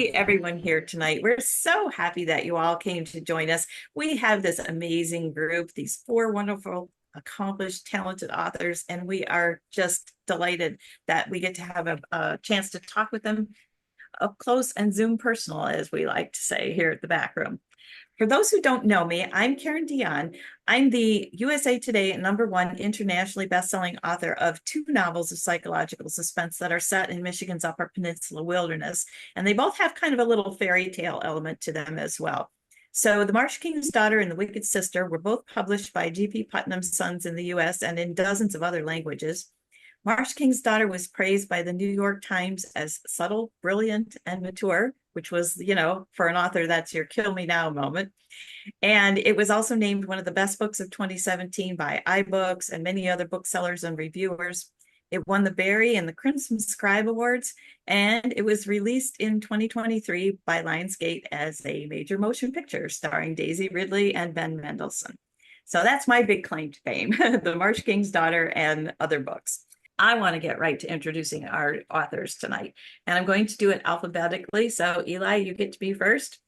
see everyone here tonight. We're so happy that you all came to join us. We have this amazing group, these four wonderful, accomplished, talented authors, and we are just delighted that we get to have a chance to talk with them up close and Zoom personal, as we like to say here at the back room. For those who don't know me, I'm Karen Dion. I'm the USA Today #1 internationally best-selling author of 2 novels of psychological suspense that are set in Michigan's Upper Peninsula wilderness, and they both have kind of a little fairy tale element to them as well. So The Marsh King's Daughter and The Wicked Sister were both published by G.P. Putnam's Sons in the U.S. and in dozens of other languages. Marsh King's Daughter was praised by the New York Times as subtle, brilliant, and mature, which was, for an author, that's your kill me now moment. And it was also named one of the best books of 2017 by iBooks and many other booksellers and reviewers. It won the Barry and the Crimson Scribe Awards, and it was released in 2023 by Lionsgate as a major motion picture starring Daisy Ridley and Ben Mendelsohn. So that's my big claim to fame, The Marsh King's Daughter and other books. I want to get right to introducing our authors tonight, and I'm going to do it alphabetically. So Eli, you get to be first.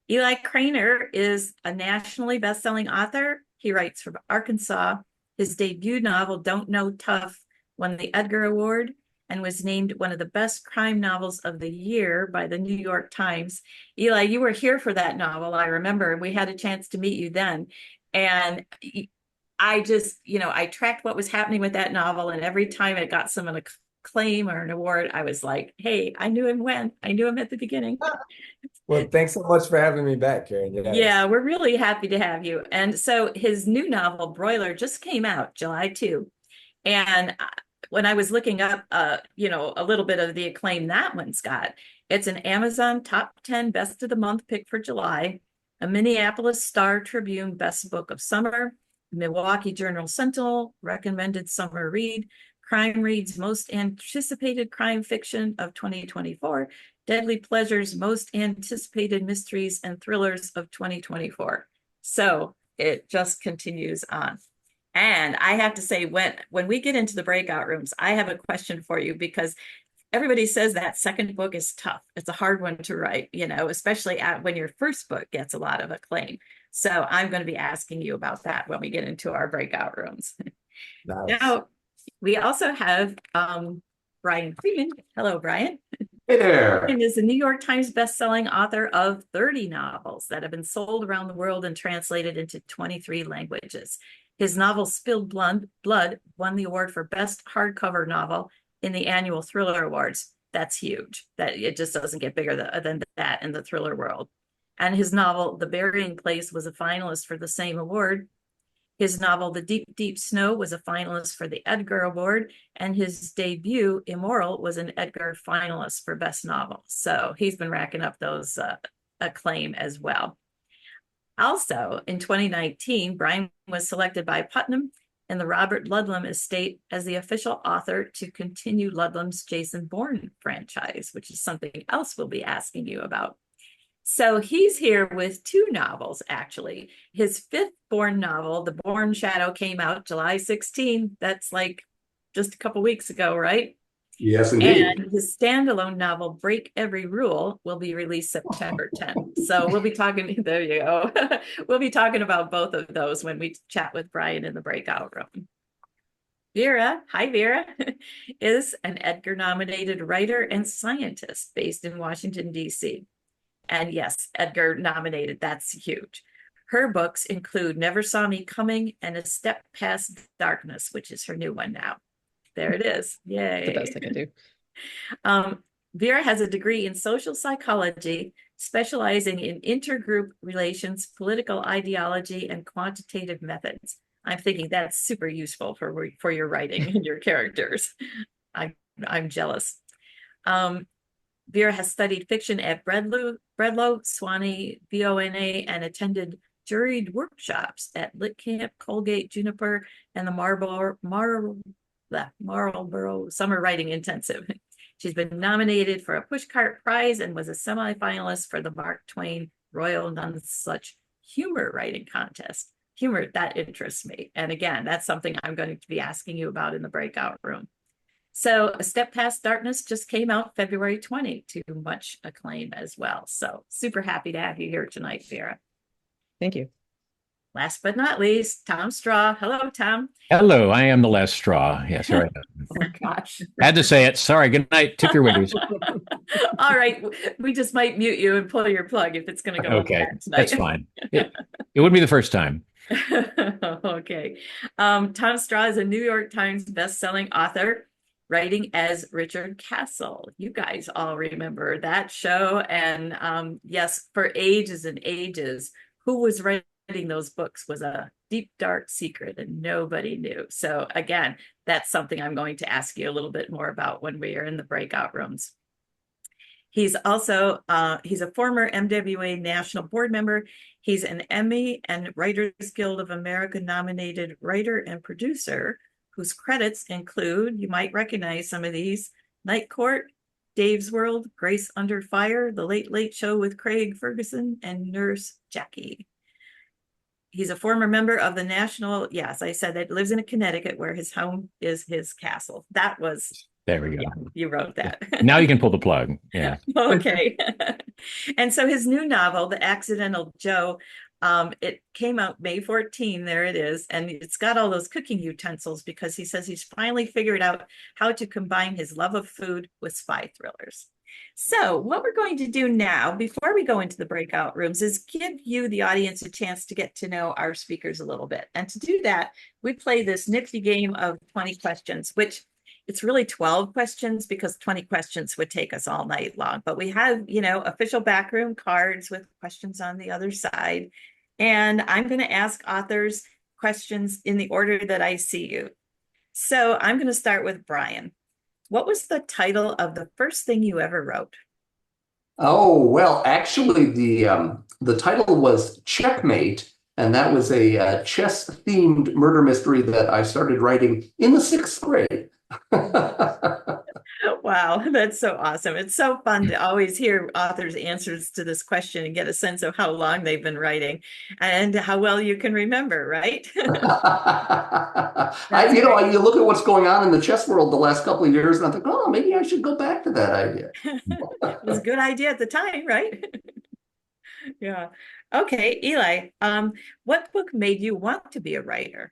Eli Cranor is a nationally best-selling author. He writes from Arkansas. His debut novel, Don't Know Tough, won the Edgar Award and was named one of the best crime novels of the year by the New York Times. Eli, you were here for that novel, I remember. We had a chance to meet you then. And I just, I tracked what was happening with that novel, and every time it got some acclaim or an award, I was like, hey, I knew him when. I knew him at the beginning. Well, thanks so much for having me back, Karen. Yes. Yeah, we're really happy to have you. And so his new novel, Broiler, just came out July 2. And when I was looking up, a little bit of the acclaim that one's got, it's an Amazon top 10 best of the month pick for July, a Minneapolis Star Tribune best book of summer, Milwaukee Journal Sentinel recommended summer read, Crime Reads most anticipated crime fiction of 2024, Deadly Pleasures most anticipated mysteries and thrillers of 2024. So it just continues on. And I have to say, when we get into the breakout rooms, I have a question for you, because everybody says that second book is tough. It's a hard one to write, especially when your first book gets a lot of acclaim. So I'm going to be asking you about that when we get into our breakout rooms. Nice. Now, we also have Brian Freeman. Hello, Brian. Hey there. And is the New York Times bestselling author of 30 novels that have been sold around the world and translated into 23 languages. His novel Spilled Blood won the award for Best Hardcover Novel in the annual Thriller Awards. That's huge. That it just doesn't get bigger than that in the thriller world. And his novel, The Burying Place, was a finalist for the same award. His novel, The Deep, Deep Snow, was a finalist for the Edgar Award, and his debut, Immoral, was an Edgar finalist for Best Novel. So he's been racking up those acclaim as well. Also, in 2019, Brian was selected by Putnam and the Robert Ludlum estate as the official author to continue Ludlum's Jason Bourne franchise, which is something else we'll be asking you about. So he's here with 2 novels, actually. His 5th Bourne novel, The Bourne Shadow, came out July 16. That's like just a couple weeks ago, right? Yes, indeed. And his standalone novel, Break Every Rule, will be released September 10th. So we'll be talking, there you go. We'll be talking about both of those when we chat with Brian in the breakout room. Vera, hi Vera, is an Edgar-nominated writer and scientist based in Washington, D.C. And yes, Edgar nominated, that's huge. Her books include Never Saw Me Coming and A Step Past Darkness, which is her new one now. There it is. Yay. The best I can do. Vera has a degree in social psychology, specializing in intergroup relations, political ideology, and quantitative methods. I'm thinking that's super useful for your writing and your characters. I'm jealous. Vera has studied fiction at Bredlow, Swanee, VONA, and attended juried workshops at Lit Camp, Colgate, Juniper, and the Marlborough Summer Writing Intensive. She's been nominated for a Pushcart Prize and was a semifinalist for the Mark Twain Royal Nonsuch Humor Writing Contest. Humor, that interests me. And again, that's something I'm going to be asking you about in the breakout room. So A Step Past Darkness just came out February 20 to much acclaim as well. So super happy to have you here tonight, Vera. Thank you. Last but not least, Tom Straw. Hello, Tom. Hello, I am the last straw. Yes, all right. Oh, gosh. Had to say it. Sorry. Good night. Tip your waiters. All right. We just might mute you and pull your plug if it's going to go Okay, on tonight. that's fine. It wouldn't be the first time. Okay. Tom Straw is a New York Times best-selling author, writing as Richard Castle. You guys all remember that show. And yes, for ages and ages, who was writing those books was a deep, dark secret and nobody knew. So again, that's something I'm going to ask you a little bit more about when we are in the breakout rooms. He's also, he's a former MWA National Board member. He's an Emmy and Writers Guild of America nominated writer and producer, whose credits include, you might recognize some of these: Night Court, Dave's World, Grace Under Fire, The Late Late Show with Craig Ferguson, and Nurse Jackie. He's a former member of the National, yes, I said that, lives in Connecticut, where his home is his castle. That was, There we go. yeah, you wrote that. Now you can pull the plug. Yeah. Okay. And so his new novel, The Accidental Joe, it came out May 14, there it is, and it's got all those cooking utensils because he says he's finally figured out how to combine his love of food with spy thrillers. So what we're going to do now, before we go into the breakout rooms, is give you, the audience, a chance to get to know our speakers a little bit. And to do that, we play this nifty game of 20 questions, which it's really 12 questions because 20 questions would take us all night long. But we have, you know, official backroom cards with questions on the other side. And I'm going to ask authors questions in the order that I see you. So I'm going to start with Brian. What was the title of the first thing you ever wrote? Oh, well, actually, the title was Checkmate, and that was a chess-themed murder mystery that I started writing in the 6th grade. Wow, that's so awesome. It's so fun to always hear authors' answers to this question and get a sense of how long they've been writing and how well you can remember, right? You you look at what's going on in the chess world the last couple of years, and I think, oh, maybe I should go back to that idea. It was a good idea at the time, right? Yeah. Okay, Eli, what book made you want to be a writer?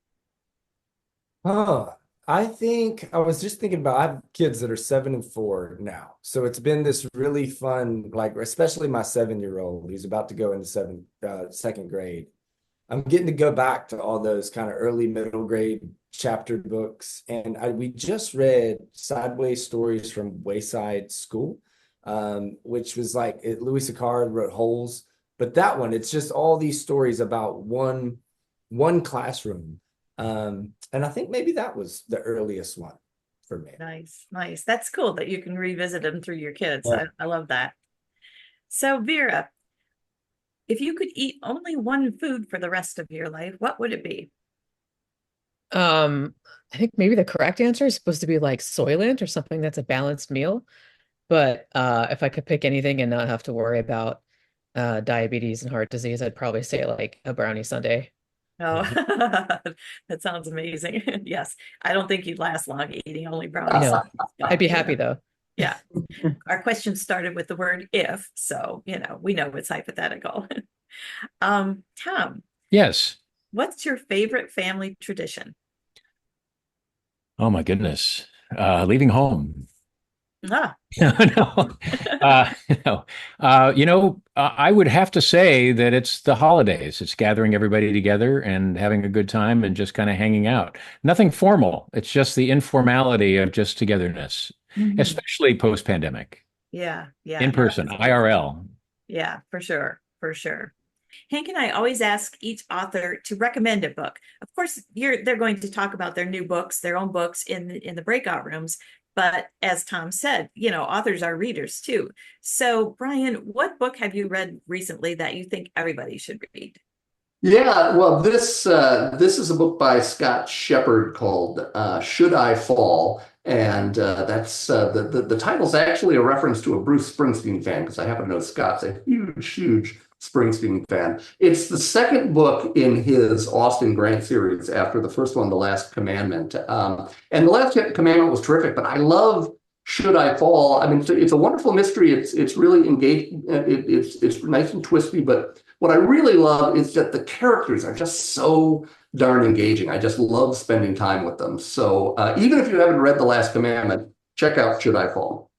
I think I was just thinking about, I have kids that are 7 and 4 now. So it's been this really fun, like, especially my 7-year-old, who's about to go into second grade. I'm getting to go back to all those kind of early middle grade chapter books. And we just read Sideways Stories from Wayside School, which was like, Louis Sicard wrote Holes. But that one, it's just all these stories about one classroom. And I think maybe that was the earliest one for me. Nice, nice. That's cool that you can revisit them through your kids. Yeah. I love that. So Vera, if you could eat only one food for the rest of your life, what would it be? I think maybe the correct answer is supposed to be like Soylent or something that's a balanced meal. But if I could pick anything and not have to worry about diabetes and heart disease, I'd probably say like a brownie sundae. Oh, that sounds amazing. Yes, I don't think you'd last long eating only brownies. No, I'd be happy though. Yeah. Our question started with the word if, so, you know, we know it's hypothetical. Tom, Yes. what's your favorite family tradition? Oh my goodness. Leaving home. Ah, No. No. I would have to say that it's the holidays. It's gathering everybody together and having a good time and just kind of hanging out. Nothing formal. It's just the informality of just togetherness, especially post-pandemic, yeah, in person, IRL. yeah, for sure, for sure. Hank and I always ask each author to recommend a book. Of course, they're going to talk about their new books, their own books in the breakout rooms. But as Tom said, you know, authors are readers too. So, Brian, what book have you read recently that you think everybody should read? Yeah, well, this is a book by Scott Shepherd called Should I Fall? And that's the title's actually a reference to a Bruce Springsteen fan, because I happen to know Scott's a huge Springsteen fan. It's the second book in his Austin Grant series after the first one, The Last Commandment. And The Last Commandment was terrific, but I love Should I Fall? I mean, it's a wonderful mystery. It's really engaging. It's nice and twisty, but what I really love is that the characters are just so darn engaging. I just love spending time with them. So even if you haven't read The Last Commandment, check out Should I Fall.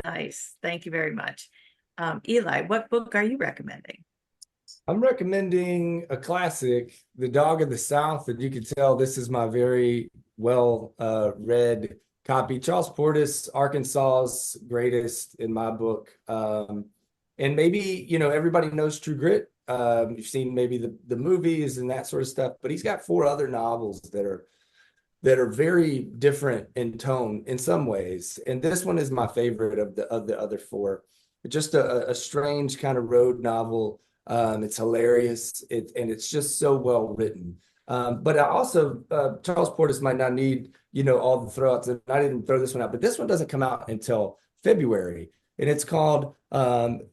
Nice. Thank you very much. Eli, what book are you recommending? I'm recommending a classic, The Dog of the South, and you can tell this is my very well read copy. Charles Portis, Arkansas's greatest in my book. And maybe, everybody knows True Grit. You've seen maybe the movies and that sort of stuff, but he's got 4 other novels that are very different in tone in some ways. And this one is my favorite of the other 4. Just a strange kind of road novel. It's hilarious. And it's just so well written. But I also, Charles Portis might not need, all the throwouts. And I didn't throw this one out, but this one doesn't come out until February. And it's called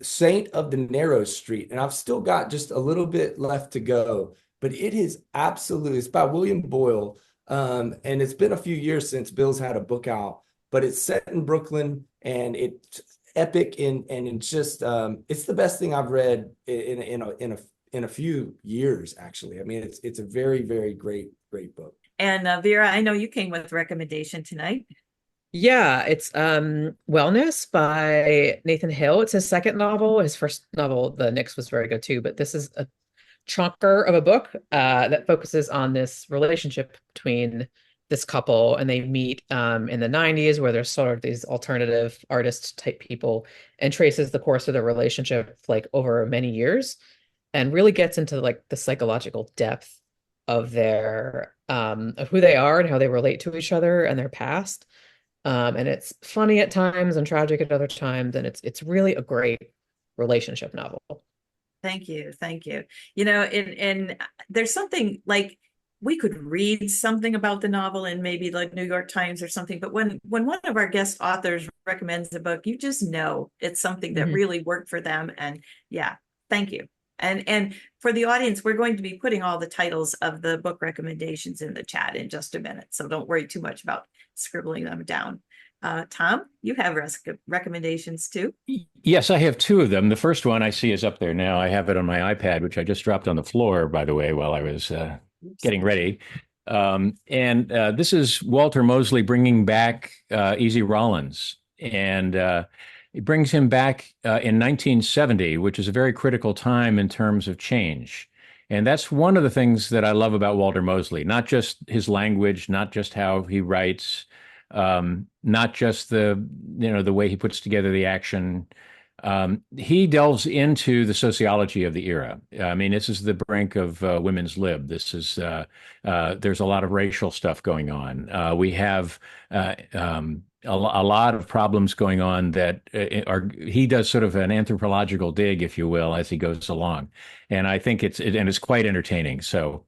Saint of the Narrow Street. And I've still got just a little bit left to go. But it is absolutely, it's by William Boyle. And it's been a few years since Bill's had a book out. But it's set in Brooklyn, and it's epic, and it's just it's the best thing I've read in a few years, actually. I mean, it's a very, very great book. And Vera, I know you came with a recommendation tonight. Yeah, it's Wellness by Nathan Hill. It's his second novel. His first novel, The Nix, was very good too, but this is a chunker of a book that focuses on this relationship between this couple, and they meet in the 90s, where there's sort of these alternative artist type people, and traces the course of their relationship like over many years, and really gets into like the psychological depth of their of who they are and how they relate to each other and their past. And it's funny at times and tragic at other times, and it's really a great relationship novel. Thank you. And there's something like, we could read something about the novel in maybe like New York Times or something, but when one of our guest authors recommends a book, you just know it's something that really worked for them. And yeah, thank you. And for the audience, we're going to be putting all the titles of the book recommendations in the chat in just a minute, so don't worry too much about scribbling them down. Tom, you have recommendations too? Yes, I have 2 of them. The first one I see is up there now. I have it on my iPad, which I just dropped on the floor, by the way, while I was getting ready. This is Walter Mosley bringing back Easy Rollins. And it brings him back in 1970, which is a very critical time in terms of change. And that's one of the things that I love about Walter Mosley, not just his language, not just how he writes, not just the way he puts together the action. He delves into the sociology of the era. I mean, this is the brink of women's lib. This is there's a lot of racial stuff going on. We have a lot of problems going on that he does sort of an anthropological dig, if you will, as he goes along. And I think it's quite entertaining. So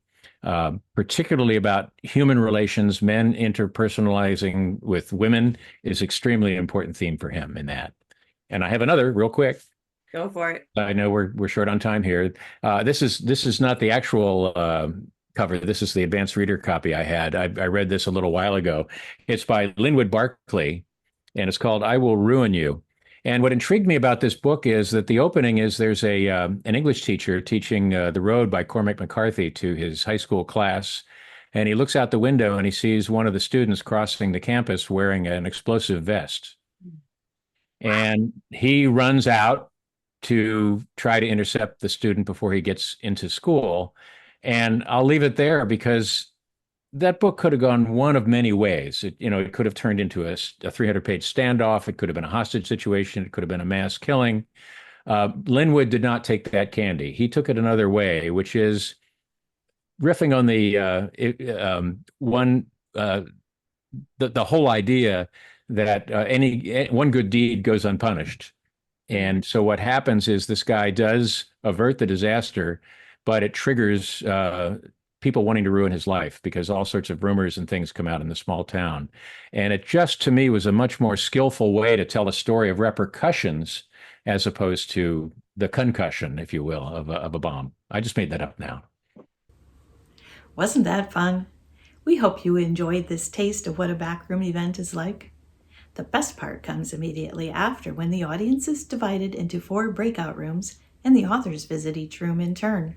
particularly about human relations, men interpersonalizing with women is extremely important theme for him in that. And I have another real quick. Go for it. I know we're short on time here. This is not the actual cover. This is the advanced reader copy I had. I read this a little while ago. It's by Linwood Barclay, and it's called "I Will Ruin You." And what intrigued me about this book is that the opening is there's an English teacher teaching The Road by Cormac McCarthy to his high school class. And he looks out the window and he sees one of the students crossing the campus wearing an explosive vest. And he runs out to try to intercept the student before he gets into school. And I'll leave it there because that book could have gone one of many ways. It could have turned into a 300-page standoff. It could have been a hostage situation. It could have been a mass killing. Linwood did not take that candy. He took it another way, which is riffing on the whole idea that any one good deed goes unpunished. And so what happens is this guy does avert the disaster, but it triggers people wanting to ruin his life because all sorts of rumors and things come out in the small town. And it just, to me, was a much more skillful way to tell a story of repercussions as opposed to the concussion, if you will, of a bomb. I just made that up now. Wasn't that fun? We hope you enjoyed this taste of what a backroom event is like. The best part comes immediately after, when the audience is divided into 4 breakout rooms and the authors visit each room in turn.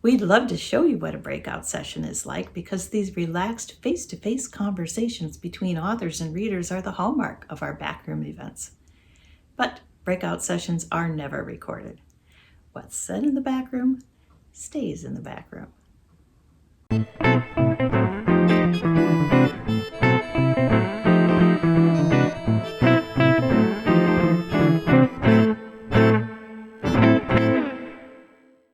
We'd love to show you what a breakout session is like, because these relaxed face-to-face conversations between authors and readers are the hallmark of our backroom events. But breakout sessions are never recorded. What's said in the backroom stays in the backroom.